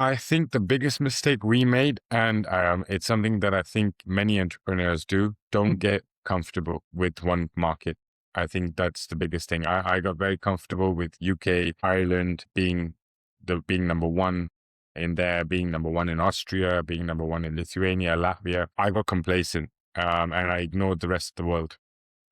I think the biggest mistake we made, and it's something that I think many entrepreneurs do, don't get comfortable with one market. I think that's the biggest thing. I got very comfortable with UK, Ireland being number one in there, being number one in Austria, being number one in Lithuania, Latvia. I got complacent and I ignored the rest of the world.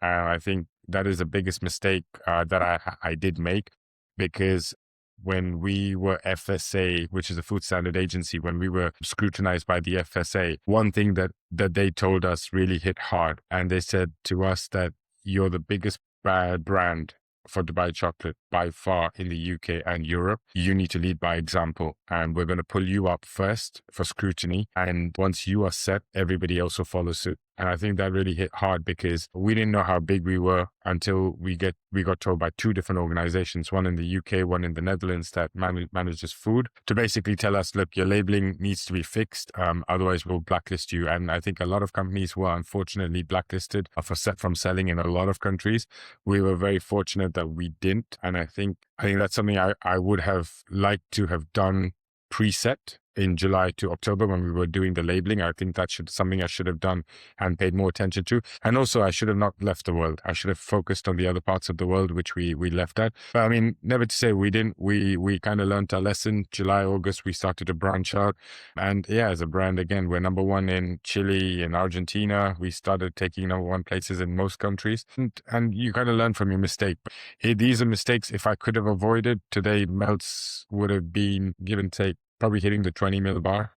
I think that is the biggest mistake that I did make, because when we were FSA, which is a food standard agency, when we were scrutinized by the FSA, one thing that they told us really hit hard. And they said to us that you're the biggest bad brand for Dubai chocolate by far in the UK and Europe. You need to lead by example, and we're going to pull you up first for scrutiny. And once you are set, everybody else will follow suit. And I think that really hit hard, because we didn't know how big we were until we got told by two different organizations, one in the UK, one in the Netherlands, that manages food, to basically tell us, look, your labeling needs to be fixed. Otherwise we'll blacklist you. And I think a lot of companies were unfortunately blacklisted from selling in a lot of countries. We were very fortunate that we didn't. And I think that's something I would have liked to have done preset in July to October when we were doing the labeling. I think something I should have done and paid more attention to. And also I should have not left the world. I should have focused on the other parts of the world, which we left at. But I mean, never to say we didn't. We kind of learned our lesson. July, August, we started to branch out. And yeah, as a brand, again, we're number one in Chile, in Argentina. We started taking number one places in most countries. And you kind of learn from your mistake. These are mistakes, if I could have avoided, today Meltz would have been, give and take, probably hitting the 20 mil bar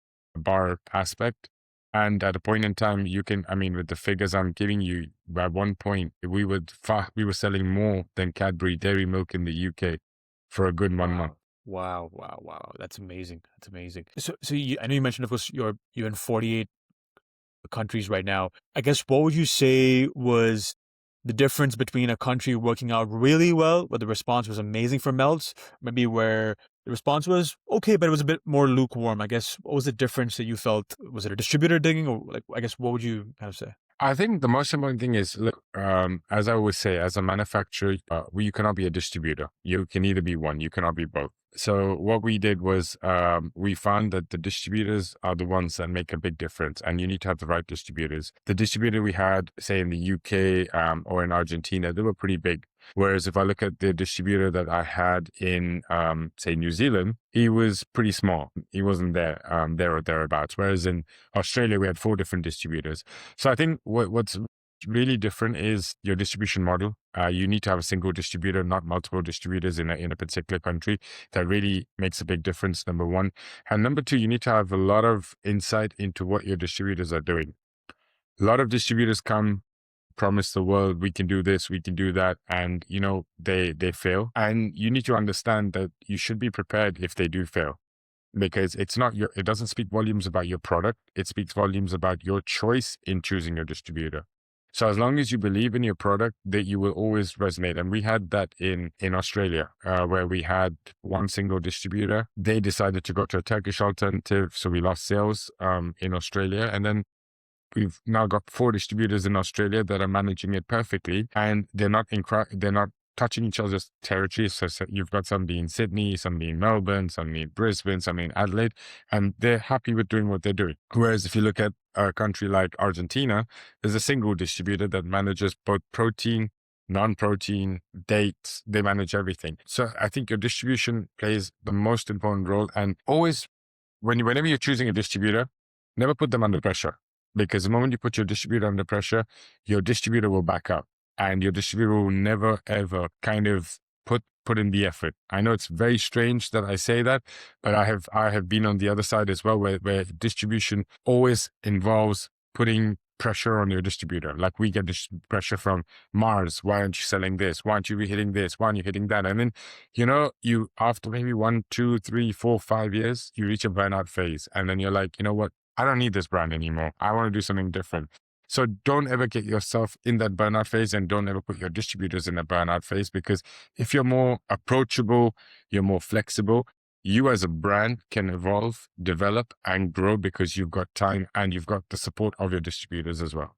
aspect. And at a point in time, with the figures I'm giving you, at one point, we were selling more than Cadbury Dairy Milk in the UK for a good 1 month. Wow. That's amazing. So I know you mentioned, of course, you're in 48 countries right now. I guess, what would you say was the difference between a country working out really well, where the response was amazing for Meltz, maybe where the response was okay, but it was a bit more lukewarm? I guess, what was the difference that you felt? Was it a distributor digging, or I guess, what would you kind of say? I think the most important thing is, look, as I always say, as a manufacturer, you cannot be a distributor. You can either be one, you cannot be both. So what we did was we found that the distributors are the ones that make a big difference, and you need to have the right distributors. The distributor we had, say in the UK or in Argentina, they were pretty big. Whereas if I look at the distributor that I had in, say, New Zealand, he was pretty small. He wasn't there or thereabouts. Whereas in Australia, we had 4 different distributors. So I think what's really different is your distribution model. You need to have a single distributor, not multiple distributors in a particular country. That really makes a big difference, number one. And number two, you need to have a lot of insight into what your distributors are doing. A lot of distributors promise the world, we can do this, we can do that, and they fail. And you need to understand that you should be prepared if they do fail, because it doesn't speak volumes about your product. It speaks volumes about your choice in choosing your distributor. So as long as you believe in your product, that you will always resonate. And we had that in Australia, where we had one single distributor. They decided to go to a Turkish alternative, so we lost sales in Australia. And then we've now got 4 distributors in Australia that are managing it perfectly, and they're not touching each other's territories. So you've got somebody in Sydney, somebody in Melbourne, somebody in Brisbane, somebody in Adelaide, and they're happy with doing what they're doing. Whereas if you look at a country like Argentina, there's a single distributor that manages both protein, non-protein, dates. They manage everything. So I think your distribution plays the most important role. And always, whenever you're choosing a distributor, never put them under pressure. Because the moment you put your distributor under pressure, your distributor will back up, and your distributor will never, ever kind of put in the effort. I know it's very strange that I say that, but I have been on the other side as well, where distribution always involves putting pressure on your distributor. Like, we get this pressure from Mars. Why aren't you selling this? Why aren't you hitting this? Why aren't you hitting that? And then, you after maybe 1, 2, 3, 4, 5 years, you reach a burnout phase. And then you're like, you know what? I don't need this brand anymore. I want to do something different. So don't ever get yourself in that burnout phase, and don't ever put your distributors in a burnout phase, because if you're more approachable, you're more flexible, you as a brand can evolve, develop, and grow, because you've got time and you've got the support of your distributors as well.